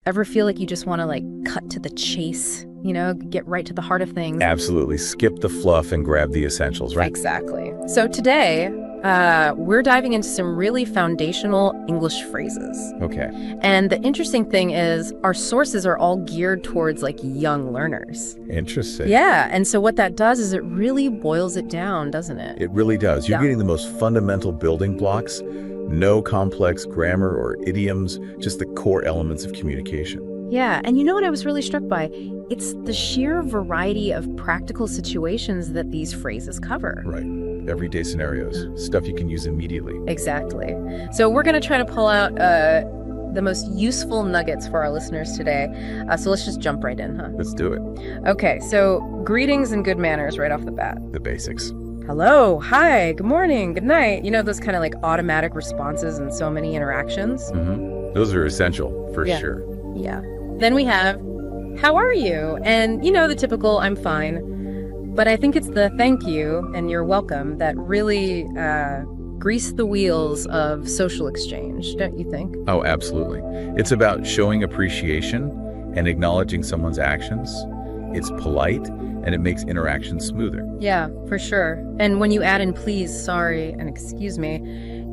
Ever feel like you just want to like cut to the chase, get right to the heart of things? Absolutely. Skip the fluff and grab the essentials, right? Exactly. So today, we're diving into some really foundational English phrases. Okay. And the interesting thing is our sources are all geared towards like young learners. Interesting. Yeah. And so what that does is it really boils it down, doesn't it? It really does. You're Yeah. getting the most fundamental building blocks. No complex grammar or idioms, just the core elements of communication. Yeah. And you know what I was really struck by? It's the sheer variety of practical situations that these phrases cover. Right. Everyday scenarios, stuff you can use immediately. Exactly. So we're going to try to pull out the most useful nuggets for our listeners today. So let's just jump right in, huh? Let's do it. Okay. So greetings and good manners right off the bat. The basics. Hello, hi, good morning, good night. Those kind of like automatic responses in so many interactions. Mm-hmm. Those are essential, for sure. Yeah. Then we have, how are you? And the typical, I'm fine. But I think it's the thank you and you're welcome that really grease the wheels of social exchange, don't you think? Oh, absolutely. It's about showing appreciation and acknowledging someone's actions. It's polite, and it makes interactions smoother. Yeah, for sure. And when you add in please, sorry, and excuse me,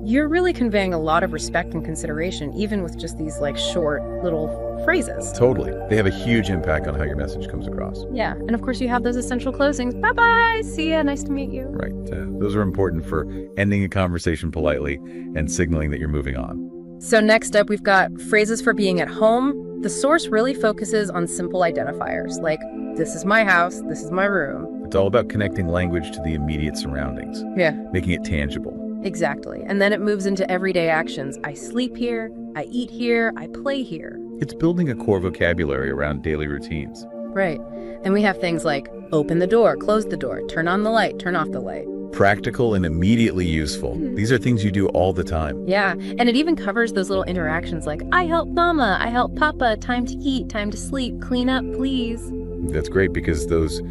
you're really conveying a lot of respect and consideration, even with just these like short little phrases. Totally. They have a huge impact on how your message comes across. Yeah. And of course you have those essential closings. Bye-bye. See ya. Nice to meet you. Right. Those are important for ending a conversation politely and signaling that you're moving on. So next up, we've got phrases for being at home. The source really focuses on simple identifiers like, this is my house, this is my room. It's all about connecting language to the immediate surroundings. Yeah. Making it tangible. Exactly. And then it moves into everyday actions. I sleep here, I eat here, I play here. It's building a core vocabulary around daily routines. Right. And we have things like open the door, close the door, turn on the light, turn off the light. Practical and immediately useful. These are things you do all the time. Yeah. And it even covers those little interactions like, I help mama, I help papa, time to eat, time to sleep, clean up, please. That's great because those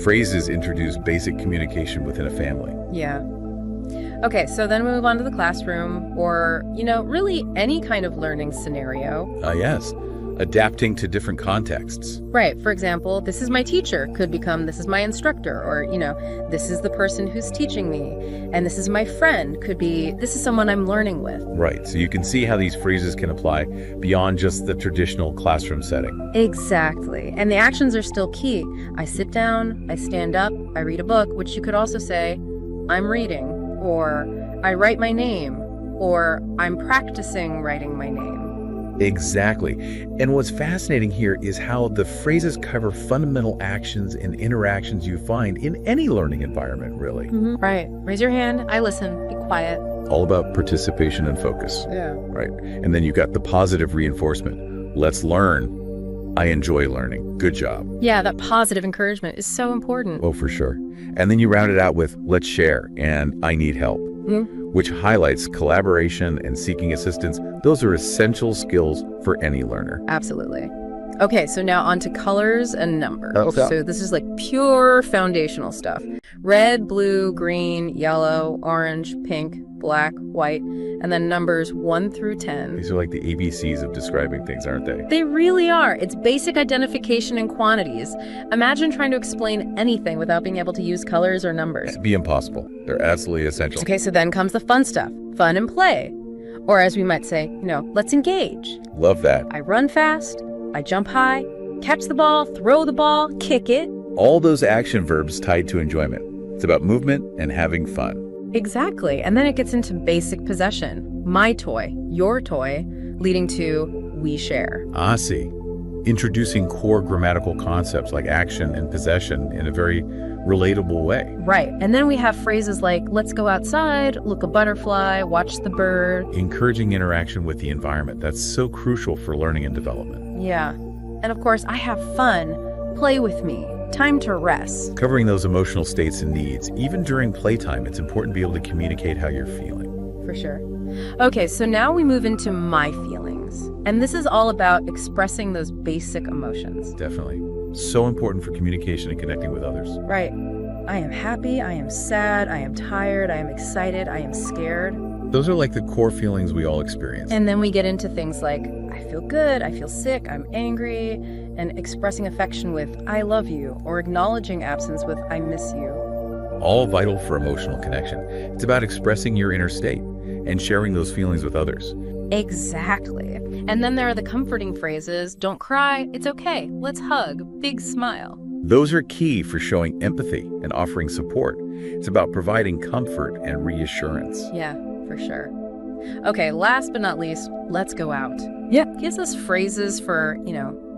phrases introduce basic communication within a family. Yeah. Okay, so then we move on to the classroom or, really any kind of learning scenario. Yes. Adapting to different contexts. Right. For example, this is my teacher could become this is my instructor or, this is the person who's teaching me. And this is my friend could be this is someone I'm learning with. Right. So you can see how these phrases can apply beyond just the traditional classroom setting. Exactly. And the actions are still key. I sit down, I stand up, I read a book, which you could also say, I'm reading, or I write my name, or I'm practicing writing my name. Exactly. And what's fascinating here is how the phrases cover fundamental actions and interactions you find in any learning environment, really. Mm-hmm. Right. Raise your hand. I listen. Be quiet. All about participation and focus. Yeah. Right. And then you've got the positive reinforcement. Let's learn. I enjoy learning. Good job. Yeah, that positive encouragement is so important. Oh, for sure. And then you round it out with let's share and I need help. Mm-hmm. Which highlights collaboration and seeking assistance. Those are essential skills for any learner. Absolutely. Okay, so now on to colors and numbers. Okay. So this is like pure foundational stuff. Red, blue, green, yellow, orange, pink, black, white, and then numbers 1 through 10. These are like the ABCs of describing things, aren't they? They really are. It's basic identification and quantities. Imagine trying to explain anything without being able to use colors or numbers. It'd be impossible. They're absolutely essential. Okay, so then comes the fun stuff. Fun and play. Or as we might say, let's engage. Love that. I run fast, I jump high, catch the ball, throw the ball, kick it. All those action verbs tied to enjoyment. It's about movement and having fun. Exactly. And then it gets into basic possession. My toy, your toy, leading to we share. I see. Introducing core grammatical concepts like action and possession in a very relatable way. Right. And then we have phrases like, let's go outside, look a butterfly, watch the bird. Encouraging interaction with the environment. That's so crucial for learning and development. Yeah. And of course, I have fun. Play with me. Time to rest. Covering those emotional states and needs. Even during playtime, it's important to be able to communicate how you're feeling. For sure. Okay, so now we move into my feelings. And this is all about expressing those basic emotions. Definitely. So important for communication and connecting with others. Right. I am happy, I am sad, I am tired, I am excited, I am scared. Those are like the core feelings we all experience. And then we get into things like, I feel good, I feel sick, I'm angry, and expressing affection with, I love you, or acknowledging absence with, I miss you. All vital for emotional connection. It's about expressing your inner state and sharing those feelings with others. Exactly. And then there are the comforting phrases, don't cry, it's okay, let's hug, big smile. Those are key for showing empathy and offering support. It's about providing comfort and reassurance. Yeah, for sure. Okay, last but not least, let's go out. Yeah. Gives us phrases for,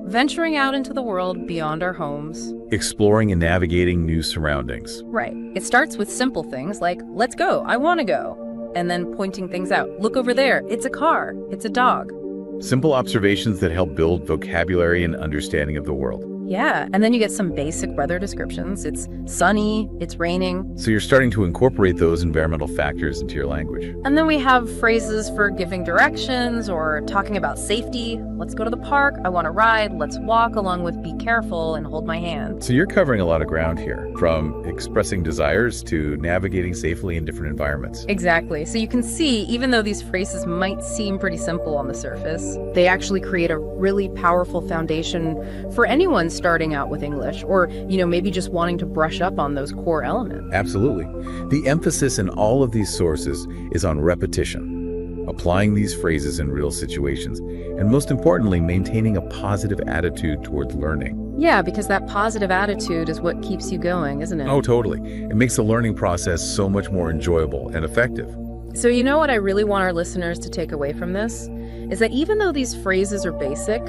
venturing out into the world beyond our homes. Exploring and navigating new surroundings. Right. It starts with simple things like, let's go, I want to go. And then pointing things out. Look over there, it's a car, it's a dog. Simple observations that help build vocabulary and understanding of the world. Yeah, and then you get some basic weather descriptions. It's sunny, it's raining. So you're starting to incorporate those environmental factors into your language. And then we have phrases for giving directions or talking about safety. Let's go to the park, I want to ride, let's walk, along with be careful and hold my hand. So you're covering a lot of ground here, from expressing desires to navigating safely in different environments. Exactly. So you can see, even though these phrases might seem pretty simple on the surface, they actually create a really powerful foundation for anyone starting out with English, or, maybe just wanting to brush up on those core elements. Absolutely. The emphasis in all of these sources is on repetition, applying these phrases in real situations, and most importantly, maintaining a positive attitude towards learning. Yeah, because that positive attitude is what keeps you going, isn't it? Oh, totally. It makes the learning process so much more enjoyable and effective. So what I really want our listeners to take away from this is that even though these phrases are basic,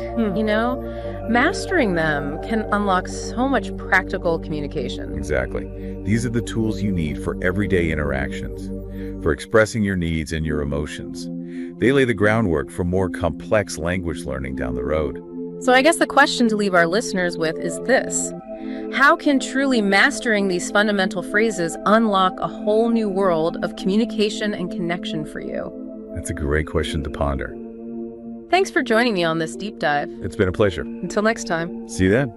mastering them can unlock so much practical communication. Exactly. These are the tools you need for everyday interactions, for expressing your needs and your emotions. They lay the groundwork for more complex language learning down the road. So I guess the question to leave our listeners with is this. How can truly mastering these fundamental phrases unlock a whole new world of communication and connection for you? That's a great question to ponder. Thanks for joining me on this deep dive. It's been a pleasure. Until next time. See you then.